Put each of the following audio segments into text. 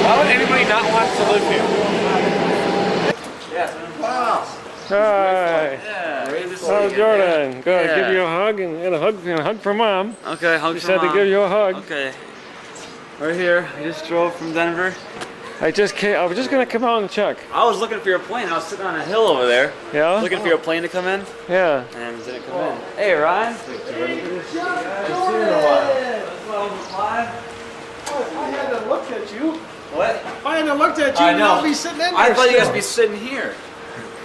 Why would anybody not want to live here? Yeah. Wow. Hi. Yeah. Oh, Jordan. Good. Yeah. Give you a hug and a hug for Mom. Okay, hug She for said Mom. to give you a hug. Okay. We're here. I just drove from Denver. I was just gonna come out and check. I was looking for your plane. I was sitting on a hill over there. Yeah? Looking for your plane to come in. Yeah. And it didn't come in. Hey, Ryan. Good to see you in a while. If I hadn't looked at you, What? if I hadn't looked at you, I know. you'd be sitting in there. I thought you guys still. would be sitting here.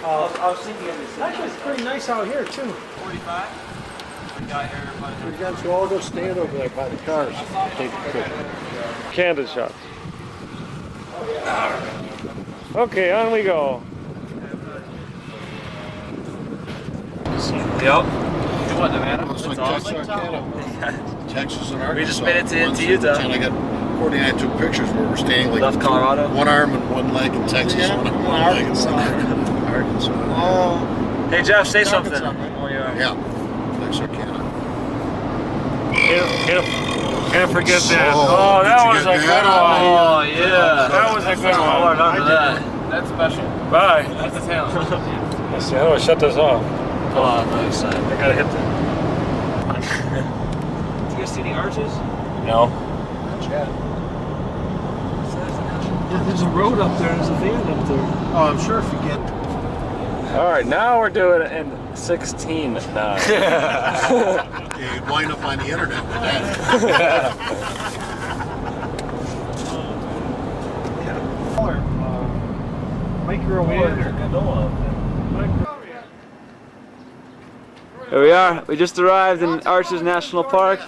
I was thinking of this. Actually, it's pretty nice out here too. 45. We got here by We got you all go stand over there by the cars. Take a picture. Candid shots. Okay, on we go. Yep. What, Nevada? Looks That's like awesome. Texas and Arkansas. We just made it to Utah. And I got Courtney and I took pictures where we're standing like Left Colorado. one arm and one leg in Texas, one arm, one leg in Arkansas. Oh, Hey Jeff, say something. Yeah, Texarkana. Can't forget that. Oh, Oh, that did you was get a good that? one. Oh yeah. That was a good Oh, one. we're done with that. That's special. Bye. That's the tail. Let's see, how do I shut this off? Come on, nice. I gotta hit the... Do you guys see the arches? No. there's a road up there. There's a van up there. Oh, I'm sure if you get. All right, now we're doing it in 16 now. Yeah, you'd wind up on the internet with that. Microwave. Here we are. We just arrived in Arches National Park.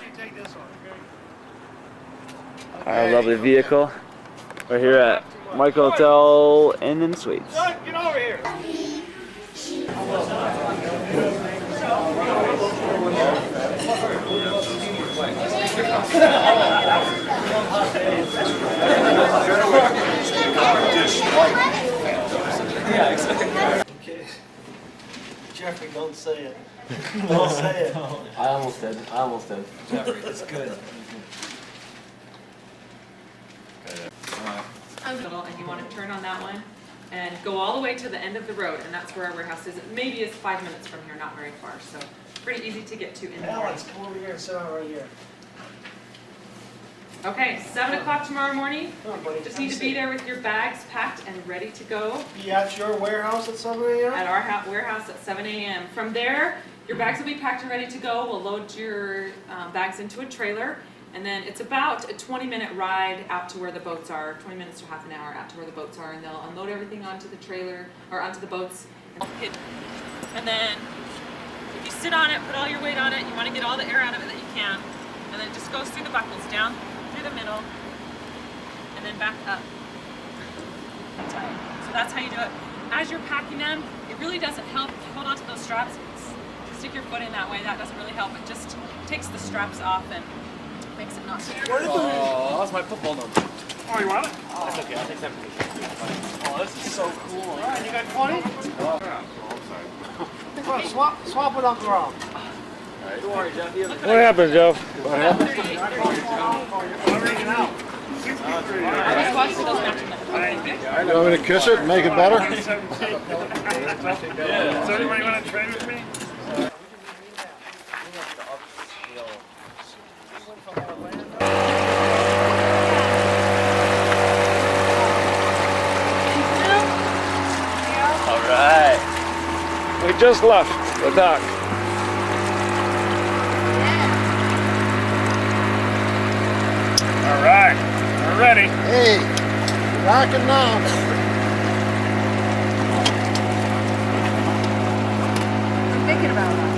Our lovely vehicle. We're here at Michael Hotel Inn and Suites. Get over here. Okay. Jeffrey, don't say it. Don't say it. I almost did. Jeffrey, it's good. And you want to turn on that one and go all the way to the end of the road, and that's where our warehouse is. Maybe it's 5 minutes from here, not very far, so pretty easy to get to in the morning. Alex, come over here and sit down right here. Okay, 7 o'clock tomorrow morning. Come on, buddy. Just need to be there with your bags packed and ready to go Be at your warehouse at 7 a.m.? at our warehouse at 7 a.m. From there, your bags will be packed and ready to go. We'll load your bags into a trailer, and then it's about a 20-minute ride out to where the boats are, 20 minutes to half an hour out to where the boats are, and they'll unload everything onto the trailer, or onto the boats. And then, if you sit on it, put all your weight on it, you want to get all the air out of it that you can, and then it just goes through the buckles, down through the middle, and then back up. So that's how you do it. As you're packing them, it really doesn't help if you hold onto those straps, stick your foot in that way, that doesn't really help. It just takes the straps off and makes it not stick. Oh, that's my football number. Oh, you want it? That's okay, I'll take 7. Oh, this is so cool. All right, you got 20? Come on, swap it on the ground. Don't worry, Jeff. You have What happened, Joe? Just watch for those matching numbers. You want me to kiss it and make it better? So anybody want to trade with me? All right. We just left the dock. All right, we're ready. Hey, rocking now. I'm thinking about that.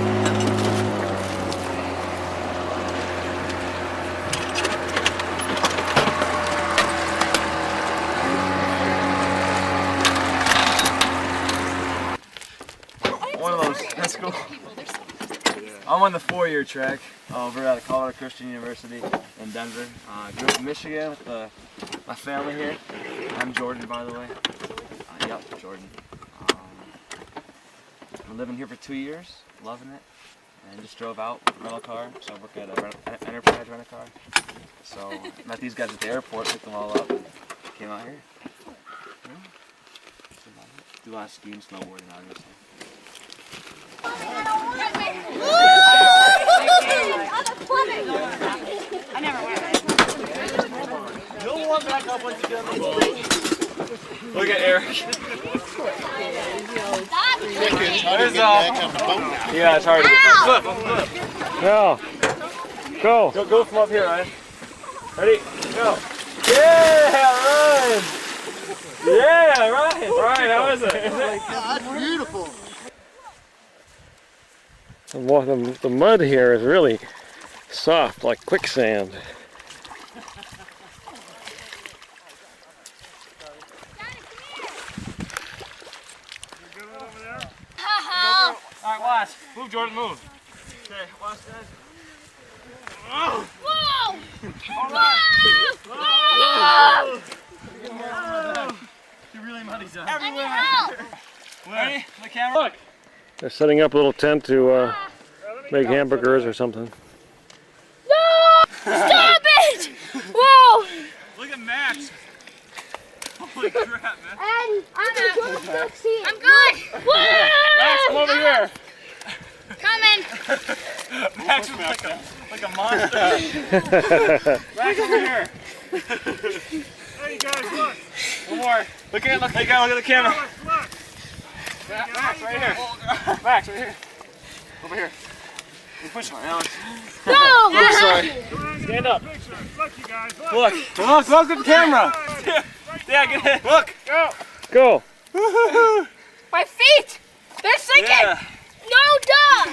One of those. That's cool. I'm on the 4-year track over at Colorado Christian University in Denver. Grew up in Michigan with my family here. I'm Jordan, by the way. Yep, Jordan. Been living here for 2 years, loving it. and just drove out with a rental car. So I work at an Enterprise rent-a-car. So met these guys at the airport, picked them all up, and came out here. Do a lot of skiing, snowboarding, obviously. I never went. You'll warm back up once you get on the boat. Look at Eric. There's back on the boat now. Yeah, it's hard to get back. Flip. Go. Go. Go from up here, Ryan. Ready? Go. Yeah, Ryan. Yeah, Ryan. Ryan, how is it? That's beautiful. The mud here is really soft, like quicksand. Alright, watch. Move, Jordan, move. Okay, watch that. Oh! Whoa! Hold on! You're really muddy, son. Everywhere! Ready? The camera. Look! They're setting up a little tent to make hamburgers or something. No! Stop it! Whoa! Look at Max. Holy crap, man. And I'm good. Whoa! Max, come over here. Coming. Max is like a monster. Max, over here. Hey guys, look! One more. Look at the camera. Look! Max, right here. Max, right here. Over here. We're pushing on Alex. No! Sorry. Stand up. Look, you guys, look! Look at the camera. Yeah, get in. Look. Go. My feet! They're sinking! Yeah. No, duh!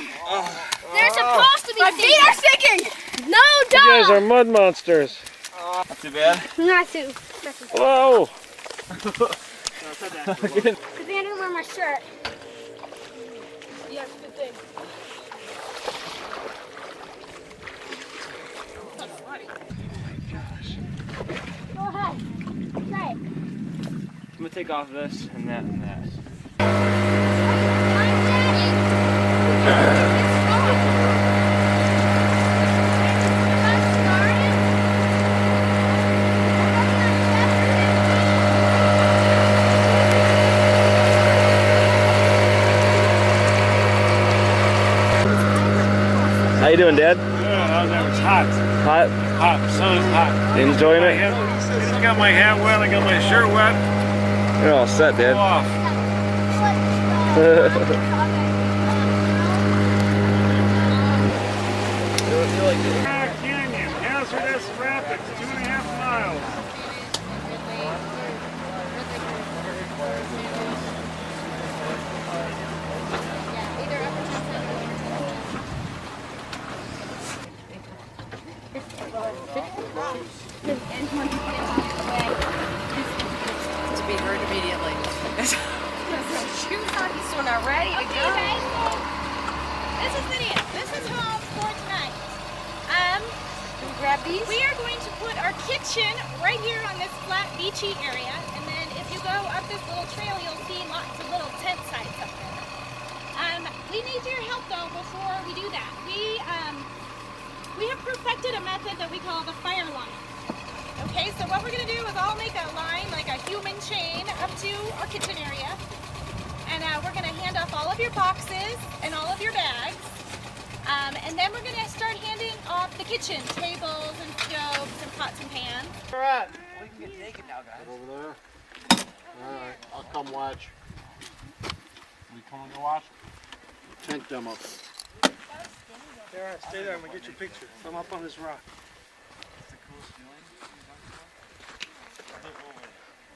They're supposed to be sinking! My feet are sinking! No, duh! You guys are mud monsters. Not too bad. Not too. Whoa. Because I didn't wear my shirt. Yeah, it's a good thing. Go ahead. Try it. I'm gonna take off this and that and that. How you doing, Dad? It's hot. Hot? Hot. The sun is hot. Enjoying I it? just got my hat wet, I got my shirt wet. You're all set, Dad. Off. Canyon, hazardous rapids, 2.5 miles. To be heard immediately. Shoes on, he's doing our ready to go. This is Lydia. This is home for tonight. Grab these. We are going to put our kitchen right here on this flat beachy area, and then if you go up this little trail, you'll see lots of little tent sites up there. We need your help though before we do that. We have perfected a method that we call the fire line. Okay, so what we're going to do is all make a line like a human chain up to our kitchen area. And we're going to hand off all of your boxes and all of your bags. And then we're going to start handing off the kitchen, tables and stoves and pots and pans. All right. We can get naked now, guys. Over there. All right. I'll come watch. We coming to watch? Tent demo. Stay there. I'm gonna get your picture. I'm up on this rock.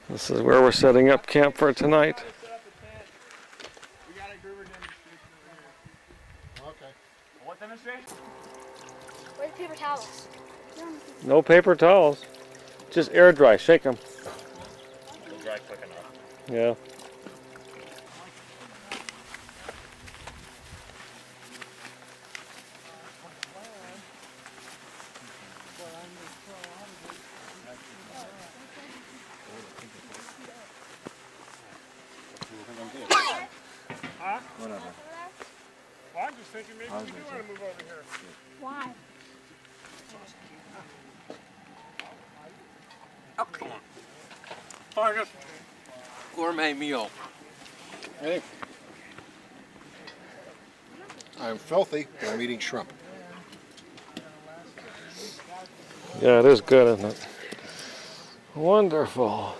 This is where we're setting up camp for tonight. Okay. What demonstration? Where's the paper towels? No paper towels. Just air dry. Shake them. They'll dry quick enough. Yeah. Huh? Whatever. Well, I'm just was thinking maybe we do want to move over here. Why? Oh, come on. Fargus. Gourmet meal. Hey. I'm filthy, but I'm eating shrimp. Yeah, it is good, isn't it? Wonderful.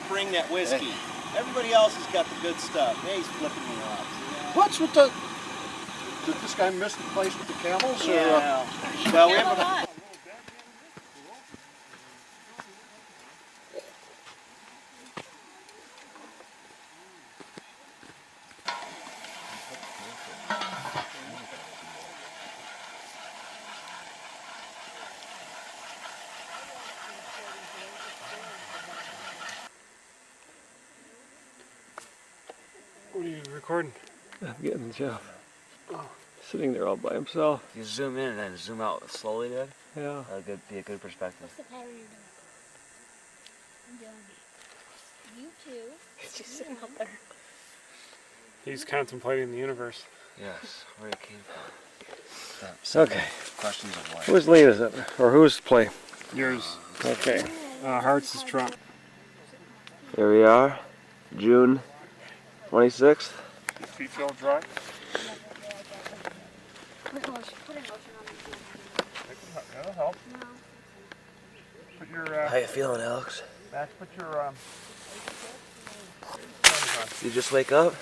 Bring that whiskey. Everybody else has got the good stuff. Hey, he's flipping me off. What's with the... Did this guy miss the place with the camels? Yeah. Well, we have a... What are you recording? I'm getting Jeff. Sitting there all by himself. If you zoom in and then zoom out slowly, dude, Yeah. that'd be a good perspective. What's the pattern you're doing? You too. He's just sitting up there. He's contemplating the universe. Yes, where it came from. Okay. Questions of life. Whose lead is it? Or whose play? Yours. Okay. Hearts is Trump. Here we are, June 26th. Feet feel dry? Put lotion on it. That'll help. No. Put your, How you feeling, Alex? Max, put your, You just wake up?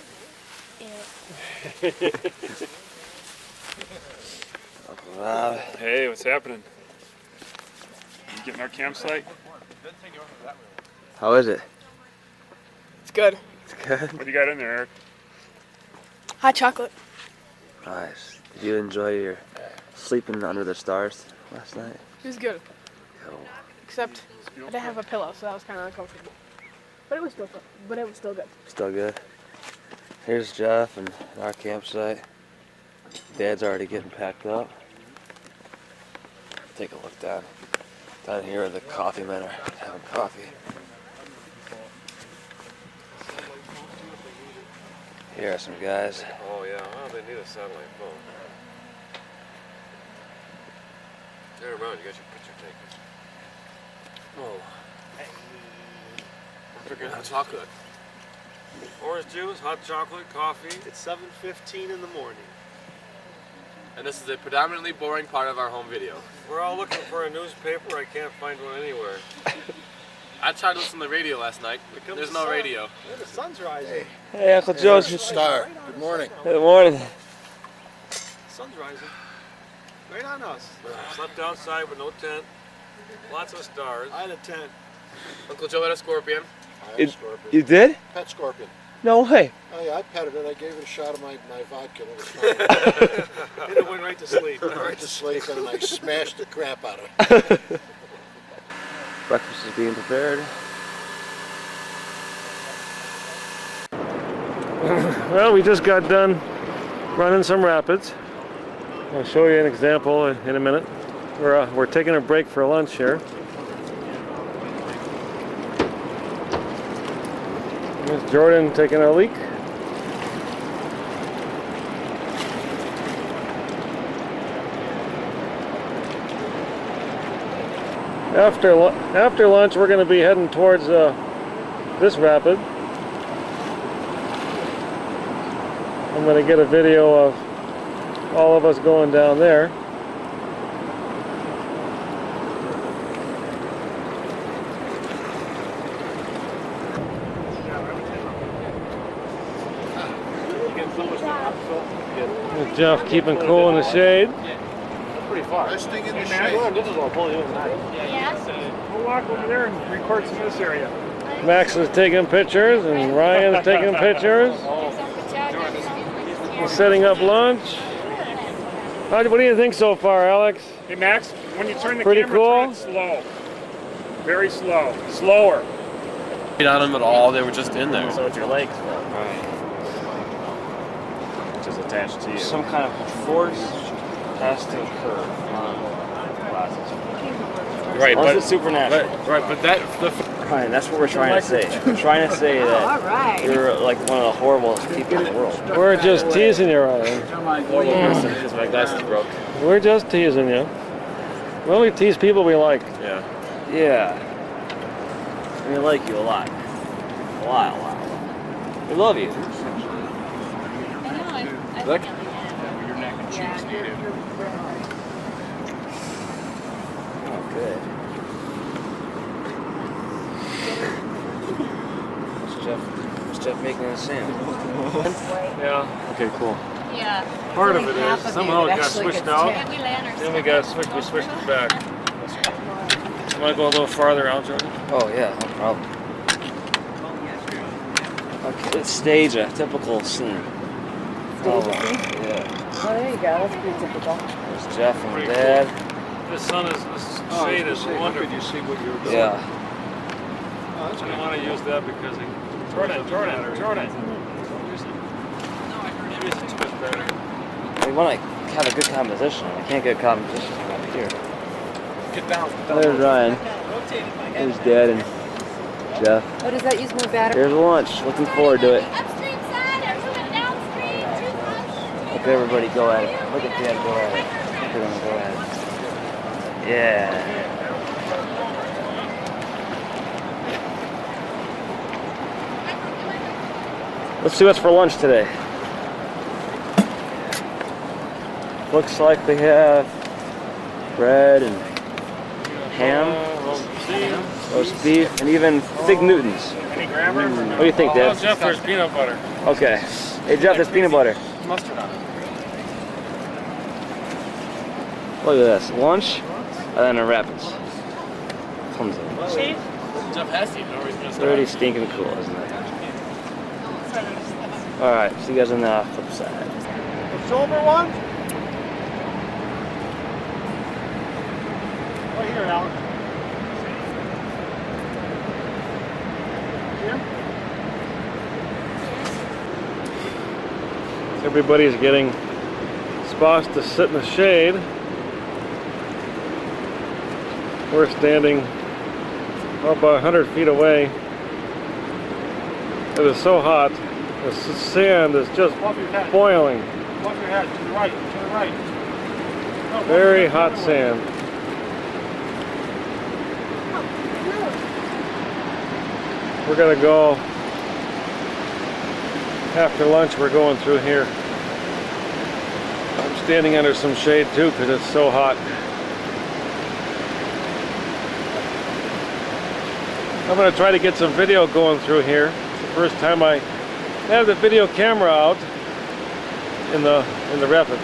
Wow. Hey, what's happening? You getting our campsite? How is it? It's good. It's good. What do you got in there, Eric? Hot chocolate. Nice. Did you enjoy your sleeping under the stars last night? It was good. Cool. Except I didn't have a pillow, so that was kind of uncomfortable. But it was still good. Still good. Here's Jeff and our campsite. Dad's already getting packed up. Take a look down here where the coffee men are having coffee. Here are some guys. Oh yeah, well they need a satellite phone. Turn around, you got your picture taken. Oh. We're drinking hot chocolate. Orange juice, hot chocolate, coffee. It's 7:15 in the morning. And this is a predominantly boring part of our home video. We're all looking for a newspaper, I can't find one anywhere. I tried to listen to the radio last night. There's no radio. Yeah, the sun's rising. Hey, Uncle Joe's. Star. Good morning. Good morning. The sun's rising. Right on us. Slept outside with no tent. Lots of stars. I had a tent. Uncle Joe had a scorpion. I had a scorpion. You did? Pet scorpion. No way. Oh yeah, I petted it. I gave it a shot of my vodka. It was fine. And it went right to sleep. Right to sleep, and I smashed the crap out of it. Breakfast is being prepared. Well, we just got done running some rapids. I'll show you an example in a minute. We're taking a break for lunch here. There's Jordan taking a leak. After lunch, we're going to be heading towards this rapid. I'm going to get a video of all of us going down there. With Jeff keeping cool in the shade. Pretty far. Resting in the Hey, shade. man, this is all pulling in nice. Yes. We'll walk over there and record some of this area. Max is taking pictures and Ryan is taking pictures. We're setting up lunch. What do you think so far, Alex? Hey Max, when you turn the Pretty camera, cool. turn it slow. Very slow. Slower. Not on them at all. They were just in there. So it's your legs, right? Which is attached to you. Some kind of force has to occur on glasses. Right, Unless but it's supernatural. But that Ryan, that's what we're trying to say. We're trying to say that you're like one of the horriblest people in the world. We're just teasing you, Ryan. Because my glasses broke. We're just teasing you. Well, we tease people we like. Yeah. Yeah. We like you a lot. A lot. We love you. I know. Look. Your neck and cheeks needed. Oh, good. What's Jeff making us sound? Yeah. Okay, cool. Yeah. Part of it is somehow it got switched out. Yeah, we land our Then we got switched. We switched it back. You want to go a little farther out, Jordan? Oh yeah, no problem. Okay, let's stage a typical scene. Oh, yeah. Oh, there you go. That's pretty typical. There's Jeff and Pretty Dad. This shade is wonderful. You see what you're doing. Yeah. Oh, that's I don't want to use that because Jordan. Use it. Use it much better. We want to have a good composition. We can't get a composition from up here. Get down. There's Ryan. There's Dad and Jeff. Oh, does that use more battery? Here's lunch. Looking forward to it. Upstream side or moving downstream. Look at everybody go at it. Look at Dad go at it. Look at him go at it. Yeah. Let's see what's for lunch today. Looks like they have bread and ham, roast beef, and even Fig Newtons. Any grammar? What do you think, Dad? Oh, Jeff, there's peanut butter. Okay. Hey, Jeff, there's peanut butter. Mustard on it. Look at this. Lunch, and then a Rapids. Comes in. Jeff has to eat it, or he's gonna start. Pretty stinking cool, isn't it? Alright, see you guys on the flip side. The silver one? Right here, Alan. Everybody's getting spots to sit in the shade. We're standing about 100 feet away. It is so hot. The sand is just Above your head. boiling. Above your head. To the right. To the right. No, above Very your head, hot the other way. sand. We're gonna go after lunch. We're going through here. I'm standing under some shade too because it's so hot. I'm gonna try to get some video going through here. It's the first time I have the video camera out in the rapids.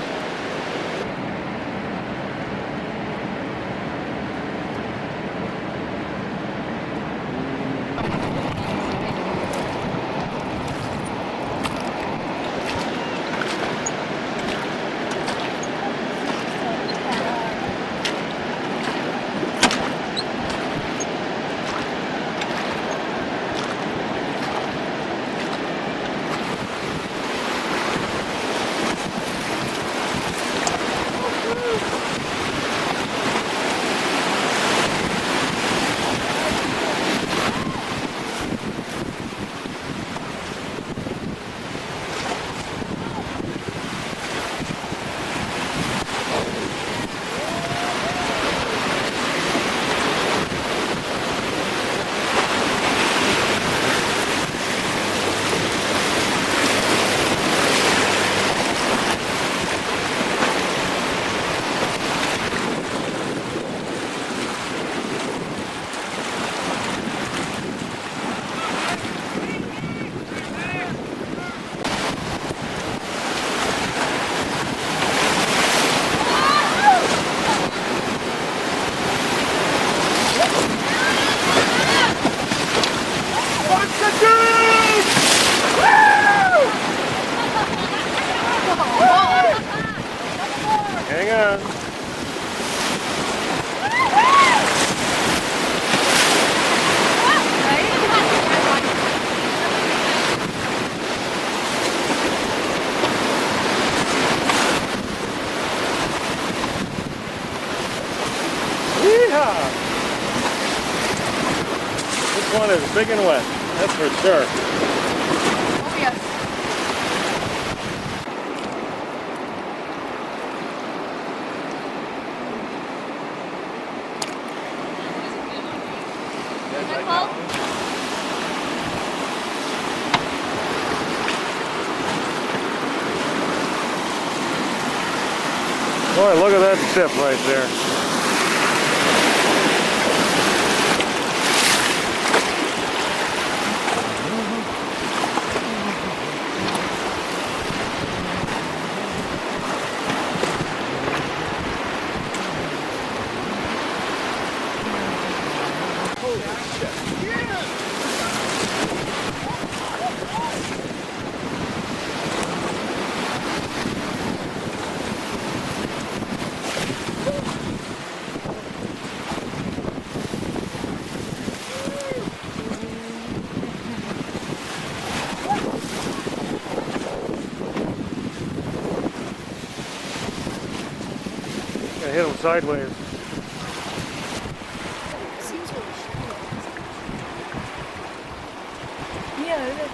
one is big and wet, that's for sure. Oh, yes. Boy, look at that tip right there. I hit him sideways. Seems really shiny. Yeah, it is.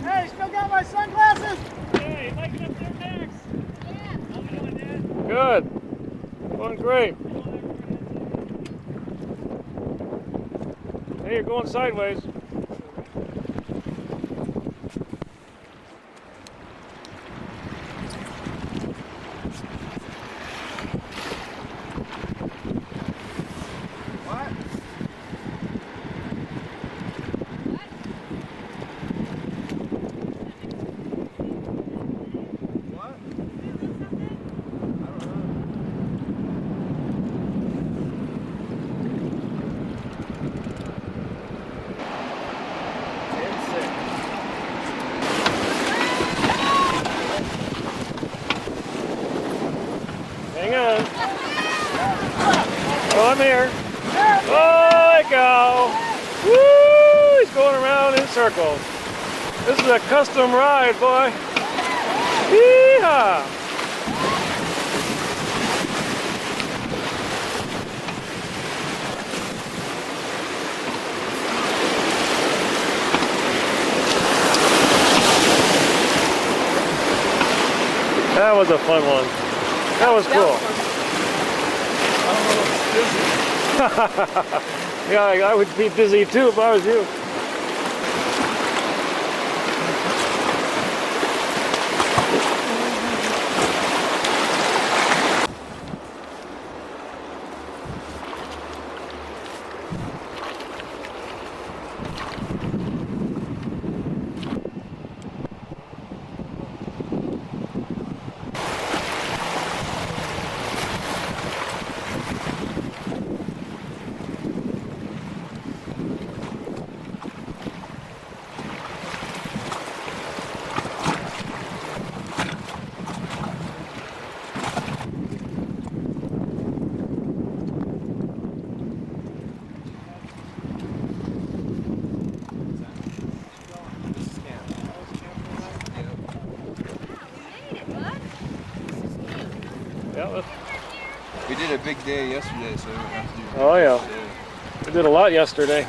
Hey, still got my sunglasses? Hey, liking up there, Max? Yeah. How you doing, Dad? Good. Going great. Hey, you're going sideways. Hang on. Oh, I'm here. Oh, I go. Woo! He's going around in circles. This is a custom ride, boy. Yee-haw! That was a fun one. That was cool. Yeah, I would be dizzy too if I was you. Yeah, We did a big day yesterday, so we don't have to do oh yeah. today. We did a lot yesterday.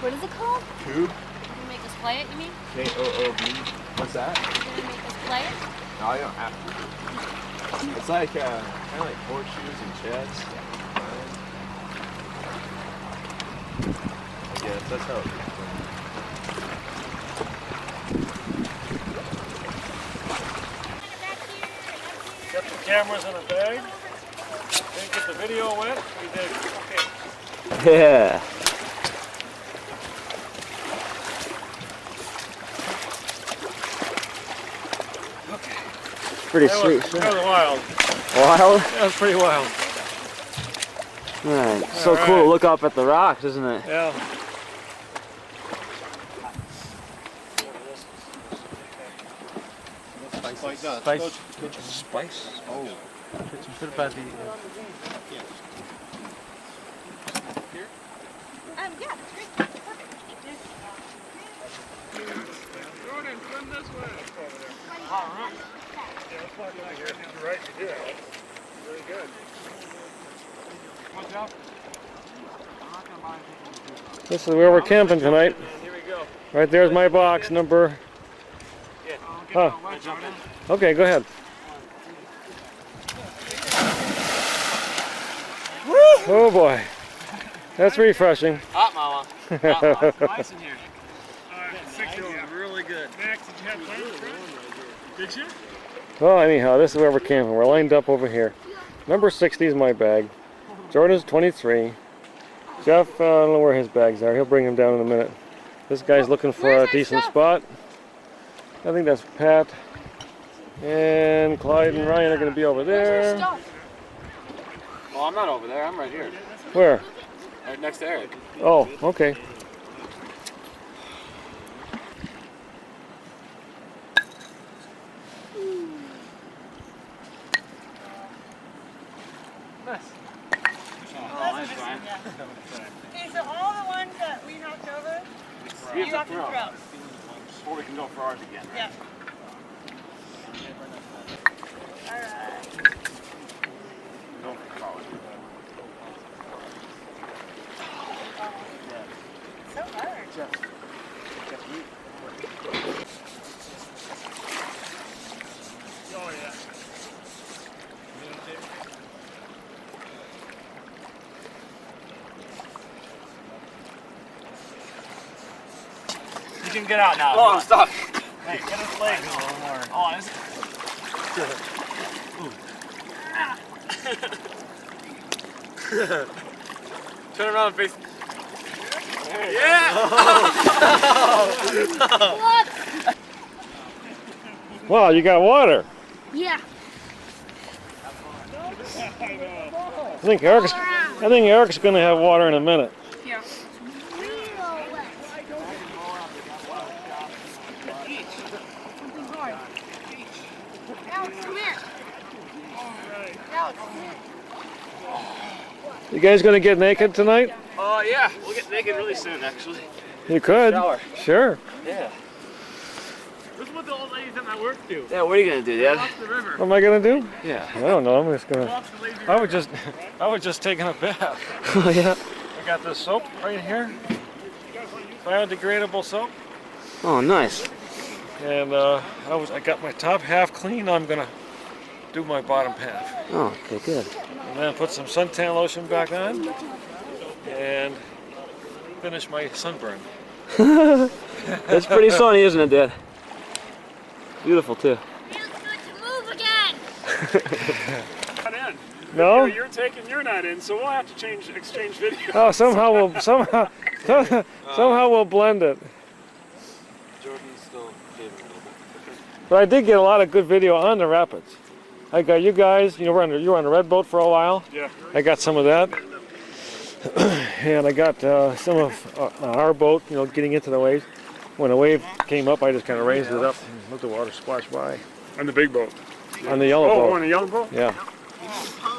What is it called? Tube? You make us play it, you mean? K-O-O-B. What's that? You're gonna make us play it? No, you don't have to. It's like kind of like horseshoes and sheds. I guess that's how it is. Got the cameras in a bag. Didn't get the video wet. We did. Okay. Yeah. Pretty sweet. That was wild. Wild? That was pretty wild. Right. So cool to look up at the rocks, isn't it? Yeah. Spice. Spice? Oh. What about the... Yeah, that's great. Jordan, swim this way. You're right, you did. Very good. This is where we're camping tonight. Here we go. Right there's my box number. Huh. Okay, go ahead. Oh boy, that's refreshing. Hot, mama. Nice in here. Feels really good. Max, did you have plans? Did you? Well, anyhow, this is where we're camping. We're lined up over here. Number 60 is my bag. Jordan's 23. Jeff, I don't know where his bags are. He'll bring them down in a minute. This guy's looking for a decent spot. I think that's Pat. And Clyde and Ryan are going to be over there. Well, I'm not over there. I'm right here. Where? Right next to Eric. Oh, okay. Okay, so all the ones that we knocked over, you have to throw. Before we can go for ours again, right? Yeah. Alright. Go for ours. So hard. Oh, yeah. You can get out now. Oh, I'm stuck. Hey, get his legs a little more. Oh, this Turn around and face. Yeah! Wow, you got water. Yeah. I think Eric's going to have water in a minute. Here. Alex, come here. Alex, come here. You guys going to get naked tonight? Yeah, we'll get naked really soon, actually. You could. Shower. Sure. Yeah. This is what the old ladies at my work do. Yeah, what are you gonna do, Dad? Off the river. What am I going to do? Yeah. I don't know. I'm just going to. Off the lazy I was just taking a bath. Oh, yeah. I got this soap right here. Biodegradable soap. Oh, nice. And I got my top half clean. I'm going to do my bottom half. Oh, okay, good. And then put some suntan lotion back on. And finish my sunburn. It's pretty sunny, isn't it, Dad? Beautiful, too. Feels good to move again. Not in. No? You're taking, you're not in, so we'll have to exchange video. Oh, somehow we'll blend it. Jordan's still shaving a little bit. But I did get a lot of good video on the rapids. I got you guys. You know, you were on the red boat for a while. Yeah. I got some of that. And I got some of our boat, you know, getting into the waves. When a wave came up, I just kind of raised it up and let the water splash by. On the big boat. On the yellow boat. Oh, on the yellow boat? Yeah.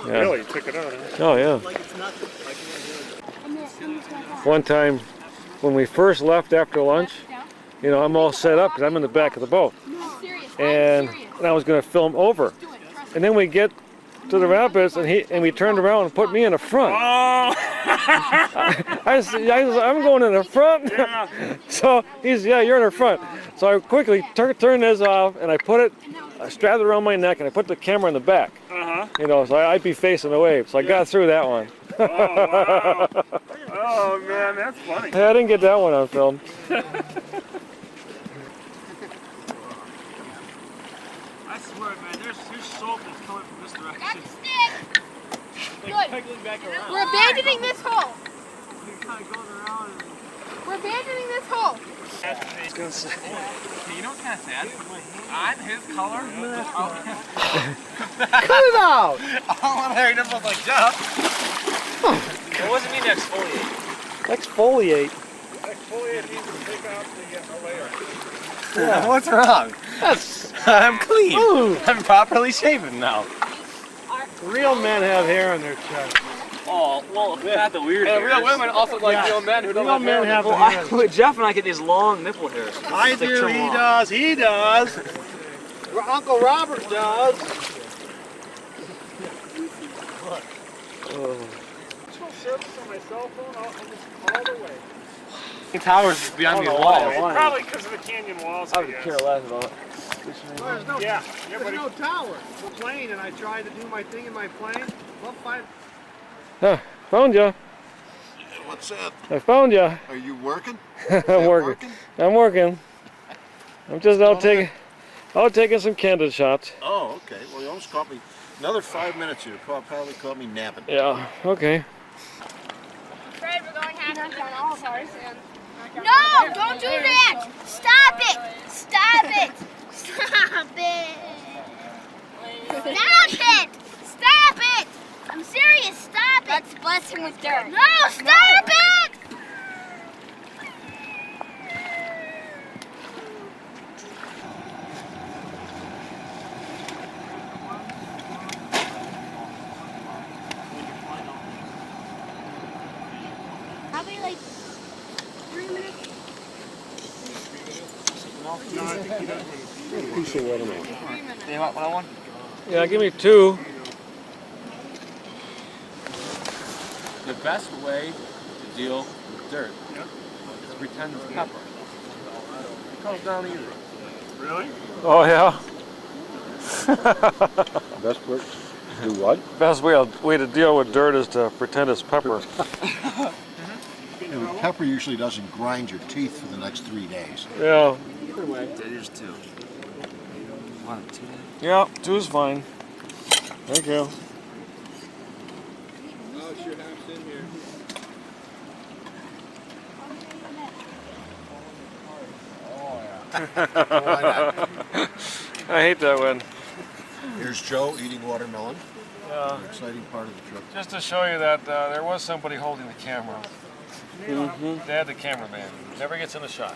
Yeah. Really? You took it out, huh? Oh, yeah. One time, when we first left after lunch, you know, I'm all set up because I'm in the back of the boat. And I was going to film over. And then we get to the rapids, and we turned around and put me in the front. Oh! I'm going in the front. Yeah. So he's, yeah, you're in the front. So I quickly turned this off, and I put it I strapped it around my neck and I put the camera in the back. Uh-huh. You know, so I'd be facing the wave. So I got through that one. Oh, wow. Oh, man, that's funny. Hey, I didn't get that one on film. I swear, man, there's salt that's coming from this direction. Good. We're abandoning this hole. Kind of goes around and... We're abandoning this hole. You know what's kind of sad? I'm his color. Cut it out! All I'm hairy nipples like Jeff. It wasn't mean to exfoliate. Exfoliate. Exfoliate means to take off the layer. Yeah. What's wrong? I'm clean. Ooh. I'm properly shaven now. Real men have hair on their chest. Oh, well, not the weird hairs. Real women also like real men who don't Real men have the hair. Jeff and I get these long nipple hairs. I do, he does, he does. Uncle Robert does. Service on my cell phone all the way. Towers beyond these walls. Probably because of the canyon walls, I guess. Care less about it. There's no, Yeah, there's no tower. It's a plane, and I tried to do my thing in my plane. Well, fine. Huh, found you. What's that? I found you. Are you working? I'm working. I'm working. I'm just out taking some candid shots. Oh, okay. Well, you almost caught me. Another 5 minutes here. Probably caught me napping. Yeah, okay. Fred, we're going half knock down all of ours. No, don't do that! Stop it! Stop it! Stop it! Stop it! Stop it! I'm serious, stop it! Let's bless him with dirt. No, stop it! Probably like 3 minutes. Piece of watermelon. You want one? Yeah, give me 2. The best way to deal with dirt is pretend it's pepper. It comes down easy. Really? Oh yeah. Best work. Do what? Best way to deal with dirt is to pretend it's pepper. And pepper usually doesn't grind your teeth for the next 3 days. Yeah. Either way. There's 2. One, 2. Yeah, 2 is fine. Thank you. Oh, sure half's in here. I hate that one. Here's Joe eating watermelon. Yeah. An exciting part of the trip. Just to show you that there was somebody holding the camera. They had the cameraman. Never gets in the shot.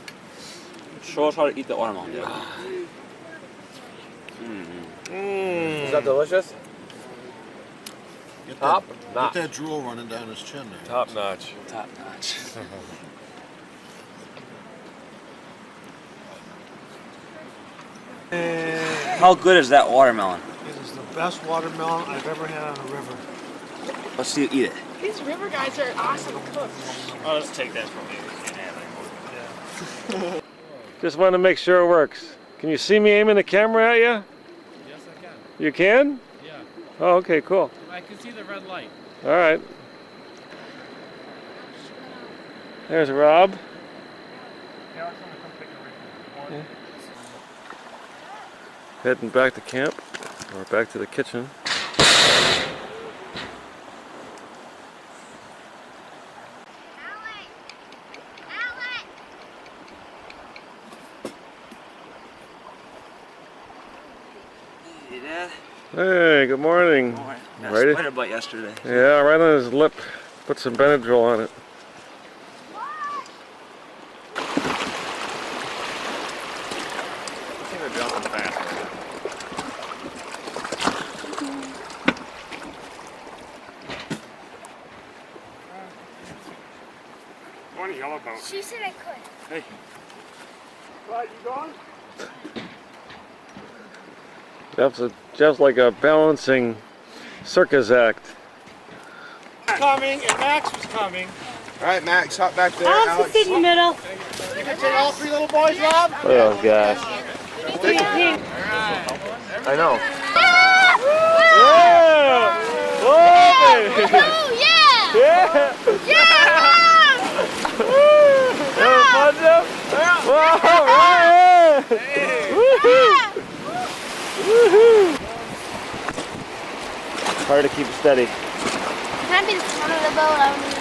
Show us how to eat the watermelon, dude. Is that delicious? Get Top that, notch. get that drool running down his chin there. Top notch. Top notch. How good is that watermelon? It is the best watermelon I've ever had on a river. Let's see you eat it. These river guys are awesome cooks. Oh, let's take that from you. Just want to make sure it works. Can you see me aiming the camera at you? Yes, I can. You can? Yeah. Oh, okay, cool. I can see the red light. All right. There's Rob. Yeah. Heading back to camp, or back to the kitchen. Hey, good morning. Got Ready? a spider bite yesterday. Yeah, right on his lip. Put some Benadryl on it. I think they're jumping fast. One yellow boat. She said I could. Hey. Right, you going? Jeff's like a balancing circus act. Coming, and Max was coming. All right, Max, hop back there. I'll Alex. sit in the middle. You can take all 3 little boys, Rob? Oh gosh. Everybody I know. Yeah! Yeah! Oh, Yeah! yeah! Yeah! Having fun, Jeff? Whoa, Ryan! Woohoo! Woohoo! Hard to keep steady. Can I be the front of the boat?